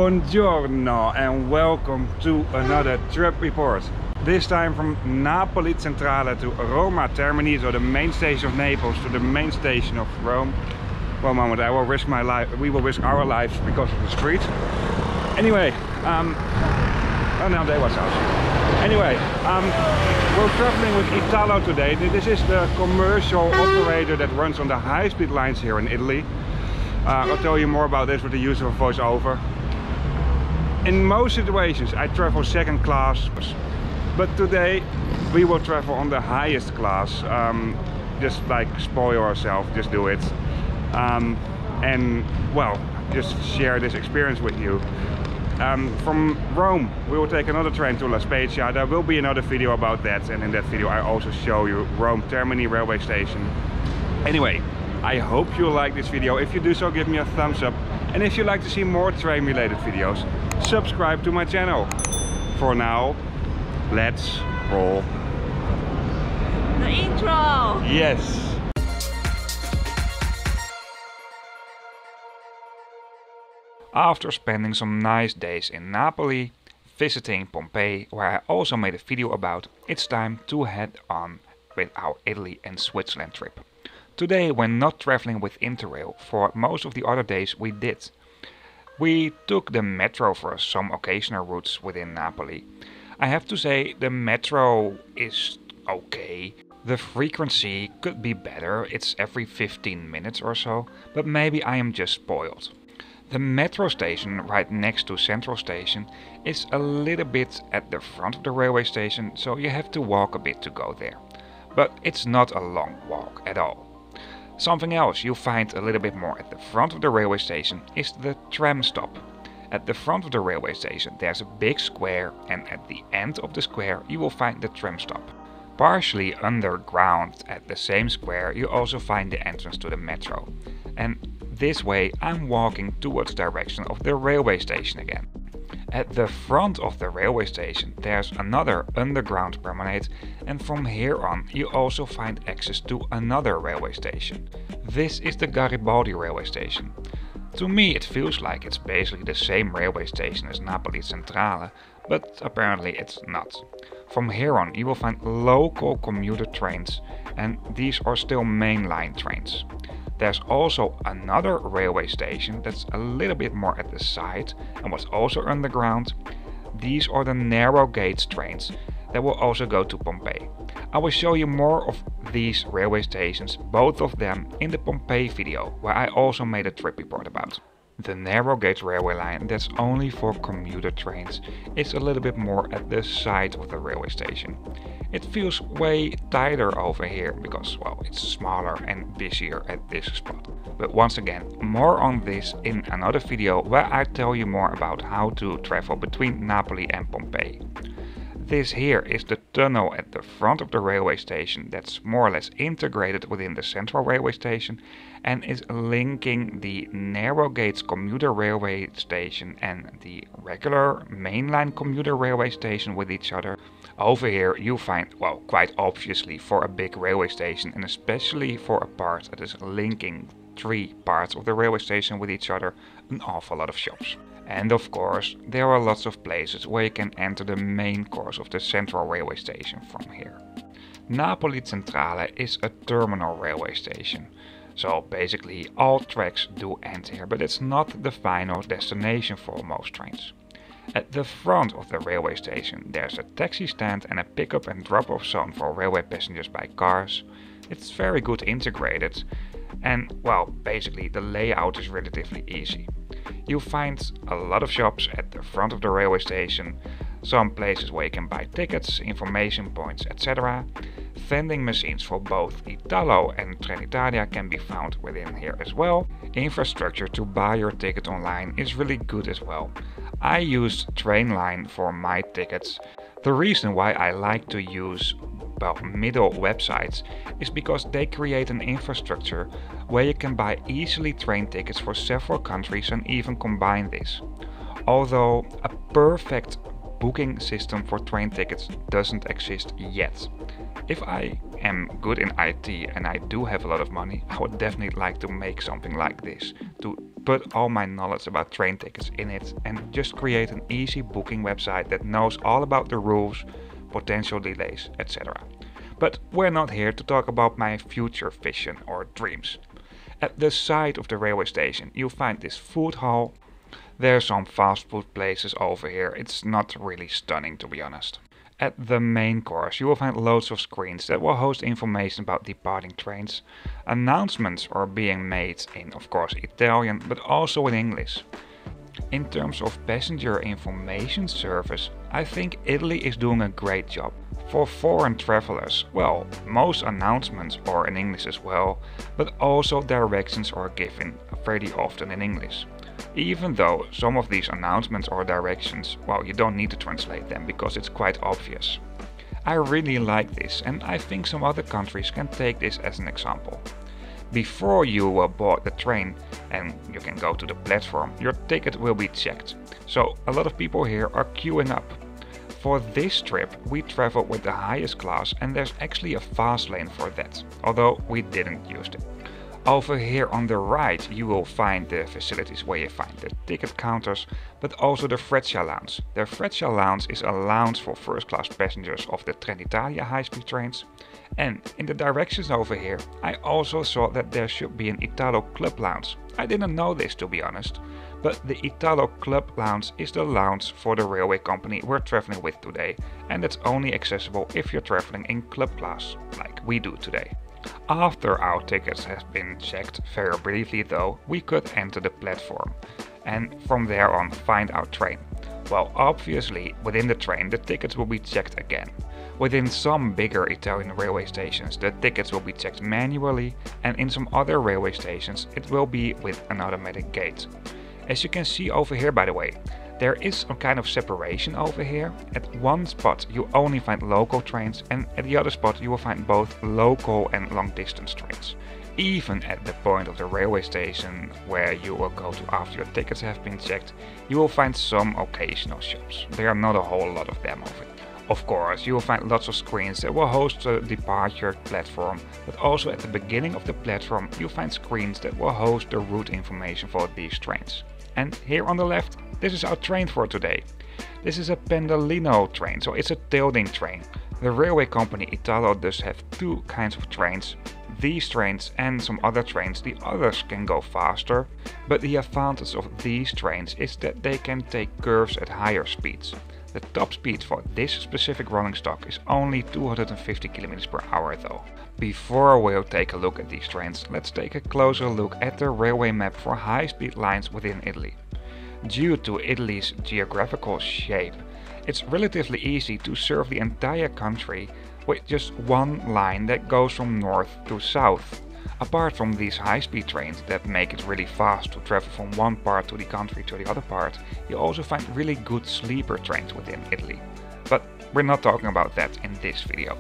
Buongiorno and welcome to another trip report. This time from Napoli Centrale to Roma Termini, so the main station of Naples to the main station of Rome. One moment, I will risk my life. We will risk our lives because of the street. Anyway, oh no, they was out. Anyway, we're traveling with Italo today. This is the commercial operator that runs on the high-speed lines here in Italy. I'll tell you more about this with the use of a voiceover. In most situations I travel second class, but today we will travel on the highest class. Just like spoil ourselves, just do it. And well, just share this experience with you. From Rome we will take another train to La Spezia. There will be another video about that, and in that video I also show you Rome Termini railway station. Anyway, I hope you like this video. If you do so, give me a thumbs up. And if you'd like to see more train related videos, subscribe to my channel. For now, let's roll the intro. Yes. After spending some nice days in Napoli, visiting Pompeii, where I also made a video about, it's time to head on with our Italy and Switzerland trip. Today we're not traveling with Interrail. For most of the other days we did. We took the metro for some occasional routes within Napoli. I have to say the metro is okay. The frequency could be better, it's every 15 minutes or so, but maybe I am just spoiled. The metro station right next to Central Station is a little bit at the front of the railway station, so you have to walk a bit to go there. But it's not a long walk at all. Something else you'll find a little bit more at the front of the railway station is the tram stop. At the front of the railway station there's a big square, and at the end of the square you will find the tram stop. Partially underground at the same square you also find the entrance to the metro. And this way I'm walking towards the direction of the railway station again. At the front of the railway station there's another underground promenade, and from here on you also find access to another railway station. This is the Garibaldi railway station. To me it feels like it's basically the same railway station as Napoli Centrale, but apparently it's not. From here on you will find local commuter trains, and these are still mainline trains. There's also another railway station that's a little bit more at the side and was also underground. These are the narrow gauge trains that will also go to Pompeii. I will show you more of these railway stations, both of them, in the Pompeii video, where I also made a trip report about. The narrow gauge railway line that's only for commuter trains is a little bit more at the side of the railway station. It feels way tighter over here because, well, it's smaller and busier at this spot. But once again, more on this in another video where I tell you more about how to travel between Napoli and Pompeii. This here is the tunnel at the front of the railway station that's more or less integrated within the central railway station and is linking the narrow gauge commuter railway station and the regular mainline commuter railway station with each other. Over here you find, well, quite obviously for a big railway station, and especially for a part that is linking three parts of the railway station with each other, an awful lot of shops. And of course there are lots of places where you can enter the main course of the central railway station from here. Napoli Centrale is a terminal railway station. So basically all tracks do end here, but it's not the final destination for most trains. At the front of the railway station there's a taxi stand and a pick-up and drop-off zone for railway passengers by cars. It's very good integrated, and well, basically the layout is relatively easy. You'll find a lot of shops at the front of the railway station, some places where you can buy tickets, information points, etc. Vending machines for both Italo and Trenitalia can be found within here as well. Infrastructure to buy your ticket online is really good as well. I use Trainline for my tickets. The reason why I like to use middle websites is because they create an infrastructure where you can buy easily train tickets for several countries and even combine this. Although a perfect booking system for train tickets doesn't exist yet. If I am good in IT and I do have a lot of money, I would definitely like to make something like this, to put all my knowledge about train tickets in it and just create an easy booking website that knows all about the rules, potential delays, etc. But we're not here to talk about my future vision or dreams. At the side of the railway station you'll find this food hall. There's some fast food places over here. It's not really stunning, to be honest. At the main course you will find loads of screens that will host information about departing trains. Announcements are being made in, of course, Italian, but also in English. In terms of passenger information service, I think Italy is doing a great job. For foreign travelers, well, most announcements are in English as well, but also directions are given very often in English. Even though some of these announcements or directions, well, you don't need to translate them because it's quite obvious. I really like this, and I think some other countries can take this as an example. Before you board the train and you can go to the platform, your ticket will be checked. So a lot of people here are queuing up. For this trip we traveled with the highest class and there's actually a fast lane for that, although we didn't use it. Over here on the right you will find the facilities where you find the ticket counters, but also the Freccia lounge. The Freccia lounge is a lounge for first class passengers of the Trenitalia high-speed trains. And in the directions over here I also saw that there should be an Italo club lounge. I didn't know this, to be honest, but the Italo club lounge is the lounge for the railway company we're traveling with today, and it's only accessible if you're traveling in club class, like we do today. After our tickets have been checked very briefly though, we could enter the platform and from there on find our train. Well, obviously within the train the tickets will be checked again. Within some bigger Italian railway stations the tickets will be checked manually, and in some other railway stations it will be with an automatic gate. As you can see over here, by the way, there is some kind of separation over here. At one spot you only find local trains, and at the other spot you will find both local and long distance trains. Even at the point of the railway station where you will go to after your tickets have been checked, you will find some occasional shops. There are not a whole lot of them over here. Of course, you will find lots of screens that will host the departure platform, but also at the beginning of the platform you'll find screens that will host the route information for these trains. And here on the left, this is our train for today. This is a Pendolino train, so it's a tilting train. The railway company Italo does have two kinds of trains. These trains and some other trains, the others can go faster, but the advantage of these trains is that they can take curves at higher speeds. The top speed for this specific rolling stock is only 250 km per hour though. Before we'll take a look at these trains, let's take a closer look at the railway map for high-speed lines within Italy. Due to Italy's geographical shape, it's relatively easy to serve the entire country with just one line that goes from north to south. Apart from these high-speed trains that make it really fast to travel from one part of the country to the other part, you also find really good sleeper trains within Italy. But we're not talking about that in this video.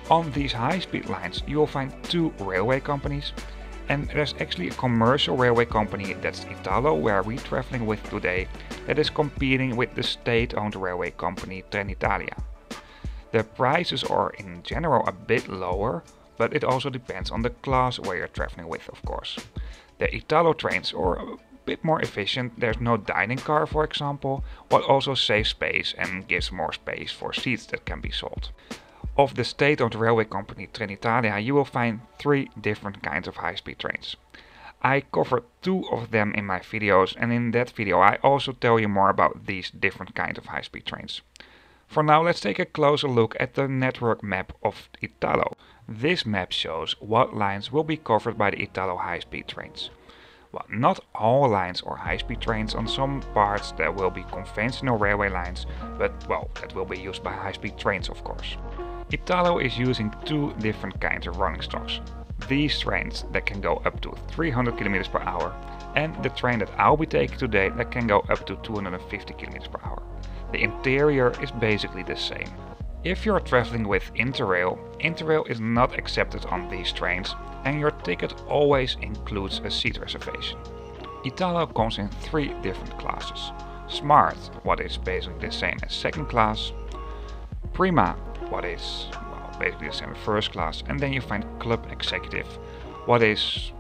On these high-speed lines you will find two railway companies, and there's actually a commercial railway company, that's Italo, where we're traveling with today, that is competing with the state-owned railway company Trenitalia. The prices are in general a bit lower, but it also depends on the class where you're traveling with, of course. The Italo trains are a bit more efficient. There's no dining car, for example, what also saves space and gives more space for seats that can be sold. Of the state-owned railway company Trenitalia you will find three different kinds of high-speed trains. I covered two of them in my videos, and in that video I also tell you more about these different kinds of high-speed trains. For now let's take a closer look at the network map of Italo. This map shows what lines will be covered by the Italo high-speed trains. Well, not all lines are high-speed trains. On some parts there will be conventional railway lines, but well, that will be used by high-speed trains of course. Italo is using two different kinds of rolling stocks. These trains that can go up to 300 km per hour, and the train that I'll be taking today that can go up to 250 km per hour. The interior is basically the same. If you're traveling with Interrail, Interrail is not accepted on these trains, and your ticket always includes a seat reservation. Italo comes in three different classes. Smart, what is basically the same as second class. Prima, what is basically the same as first class, and then you find Club Executive, what is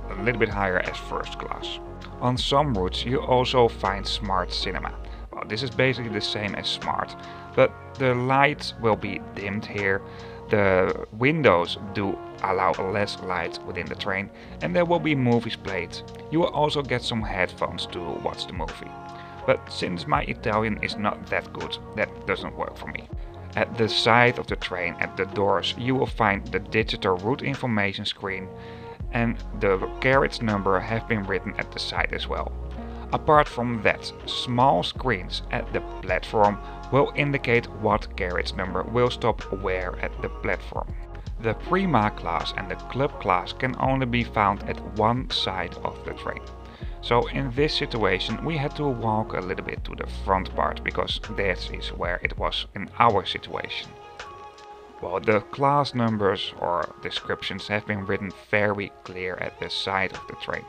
a little bit higher as first class. On some routes you also find smart cinema. Well, this is basically the same as smart, but the lights will be dimmed here. The windows do allow less light within the train, and there will be movies played. You will also get some headphones to watch the movie. But since my Italian is not that good, that doesn't work for me. At the side of the train, at the doors, you will find the digital route information screen, and the carriage number have been written at the side as well. Apart from that, small screens at the platform will indicate what carriage number will stop where at the platform. The Prima class and the Club class can only be found at one side of the train. So in this situation we had to walk a little bit to the front part, because that is where it was in our situation. Well, the class numbers or descriptions have been written very clear at the side of the train.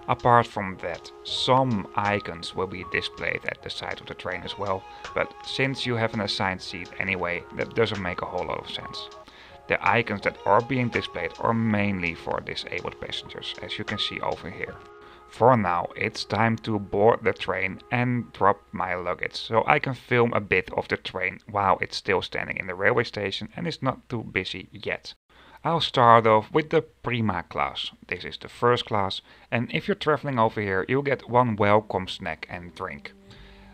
Apart from that, some icons will be displayed at the side of the train as well, but since you have an assigned seat anyway, that doesn't make a whole lot of sense. The icons that are being displayed are mainly for disabled passengers, as you can see over here. For now, it's time to board the train and drop my luggage, so I can film a bit of the train while it's still standing in the railway station and is not too busy yet. I'll start off with the Prima class. This is the first class, and if you're traveling over here, you'll get one welcome snack and drink.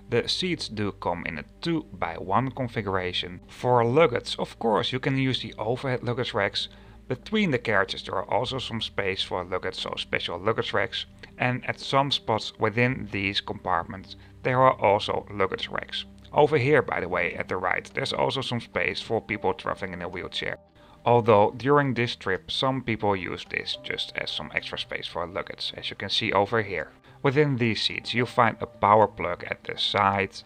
The seats do come in a 2x1 configuration. For luggage, of course, you can use the overhead luggage racks. Between the carriages there are also some space for luggage, so special luggage racks. And at some spots within these compartments there are also luggage racks. Over here, by the way, at the right, there's also some space for people traveling in a wheelchair. Although during this trip some people use this just as some extra space for luggage, as you can see over here. Within these seats you'll find a power plug at the sides.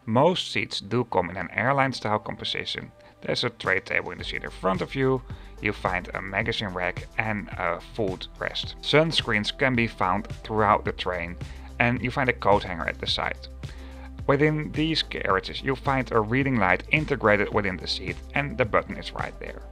Most seats do come in an airline style composition. There's a tray table in the seat in front of you. You find a magazine rack and a food rest. Sunscreens can be found throughout the train, and you find a coat hanger at the side. Within these carriages you'll find a reading light integrated within the seat, and the button is right there.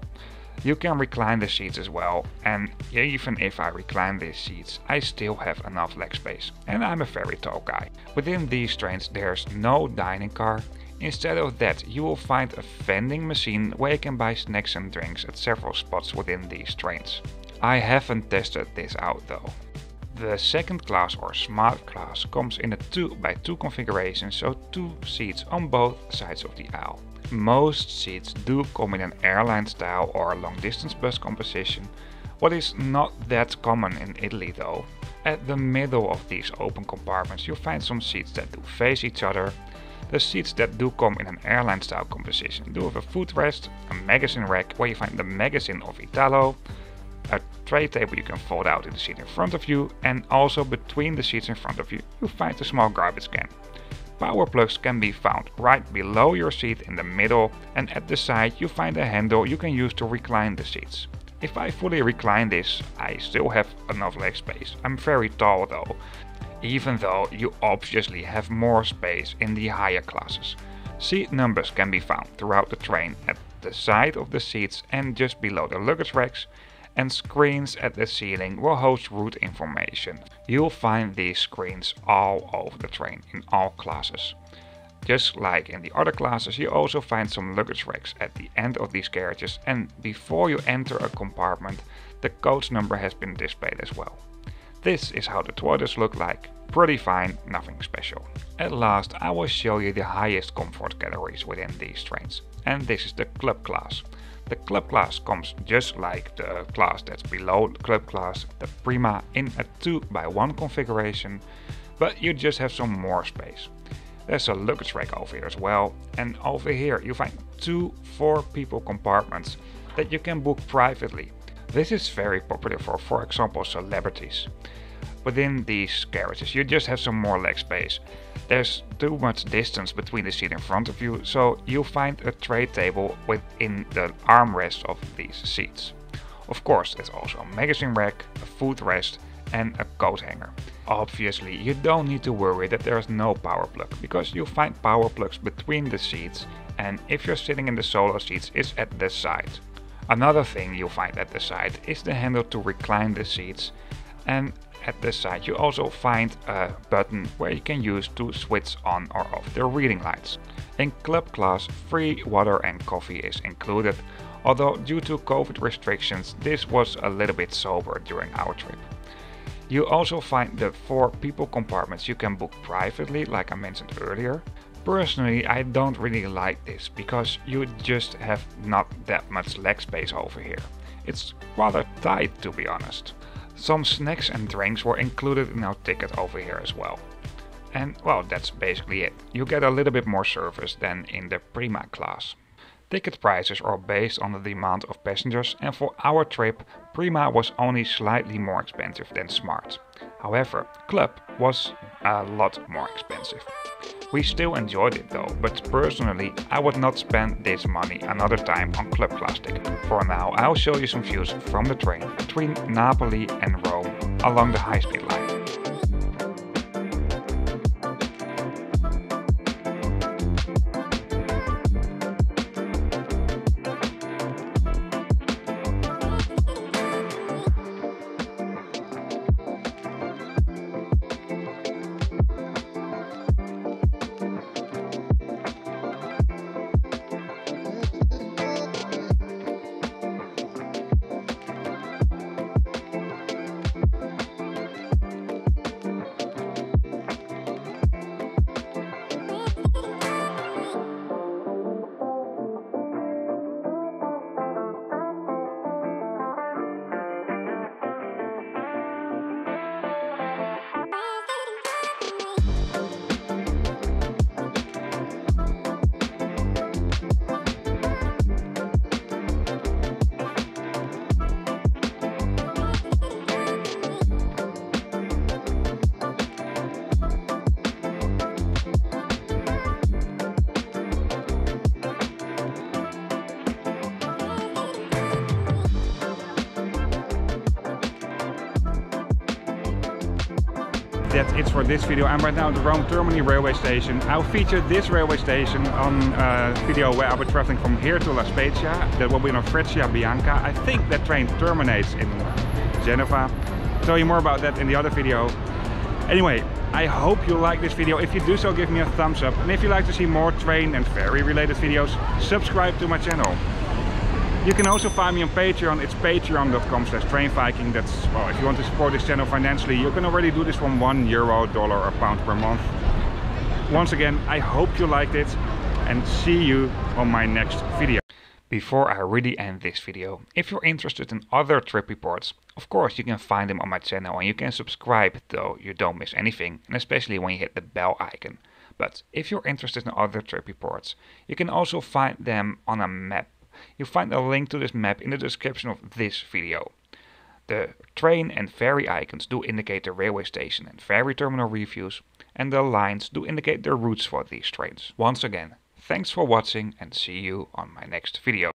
You can recline the seats as well, and even if I recline these seats I still have enough leg space, and I'm a very tall guy. Within these trains there's no dining car. Instead of that you will find a vending machine where you can buy snacks and drinks at several spots within these trains. I haven't tested this out though. The second class or smart class comes in a 2x2 configuration, so 2 seats on both sides of the aisle. Most seats do come in an airline style or long distance bus composition, what is not that common in Italy though. At the middle of these open compartments you'll find some seats that do face each other. The seats that do come in an airline style composition do have a footrest, a magazine rack where you find the magazine of Italo, a tray table you can fold out in the seat in front of you, and also between the seats in front of you you find a small garbage can. Power plugs can be found right below your seat in the middle, and at the side you find a handle you can use to recline the seats. If I fully recline this, I still have enough leg space. I'm very tall though, even though you obviously have more space in the higher classes. Seat numbers can be found throughout the train at the side of the seats and just below the luggage racks, and screens at the ceiling will host route information. You'll find these screens all over the train in all classes. Just like in the other classes, you also find some luggage racks at the end of these carriages, and before you enter a compartment the coach number has been displayed as well. This is how the toilets look like. Pretty fine, nothing special. At last I will show you the highest comfort categories within these trains, and this is the Club class. The Club class comes just like the class that's below the Club class, the Prima, in a 2x1 configuration, but you just have some more space. There's a luggage rack over here as well, and over here you find 2 4-people compartments that you can book privately. This is very popular for example celebrities. Within these carriages you just have some more leg space. There's too much distance between the seat in front of you, so you'll find a tray table within the armrests of these seats. Of course there's also a magazine rack, a food rest and a coat hanger. Obviously you don't need to worry that there's no power plug, because you'll find power plugs between the seats, and if you're sitting in the solo seats it's at the side. Another thing you'll find at the side is the handle to recline the seats, and at the side you also find a button where you can use to switch on or off the reading lights. In club class, free water and coffee is included, although due to COVID restrictions this was a little bit sober during our trip. You also find the 4 people compartments you can book privately, like I mentioned earlier. Personally, I don't really like this because you just have not that much leg space over here. It's rather tight, to be honest. Some snacks and drinks were included in our ticket over here as well. And well, that's basically it. You get a little bit more service than in the Prima class. Ticket prices are based on the demand of passengers, and for our trip, Prima was only slightly more expensive than Smart. However, Club was a lot more expensive. We still enjoyed it though, but personally I would not spend this money another time on club class ticket. For now I'll show you some views from the train between Napoli and Rome along the high-speed line. That's it for this video. I'm right now at the Rome Termini railway station. I'll feature this railway station on a video where I'll be traveling from here to La Spezia. That will be on Frecciarossa. I think that train terminates in Genova. I'll tell you more about that in the other video. Anyway, I hope you like this video. If you do so, give me a thumbs up. And if you'd like to see more train and ferry related videos, subscribe to my channel. You can also find me on Patreon. It's patreon.com/Trainviking. That's, well, if you want to support this channel financially, you can already do this from €1, dollar or pound per month. Once again, I hope you liked it and see you on my next video. Before I really end this video, if you're interested in other trip reports, of course you can find them on my channel and you can subscribe so you don't miss anything, and especially when you hit the bell icon. But if you're interested in other trip reports, you can also find them on a map. You'll find a link to this map in the description of this video. The train and ferry icons do indicate the railway station and ferry terminal reviews, and the lines do indicate the routes for these trains. Once again, thanks for watching and see you on my next video.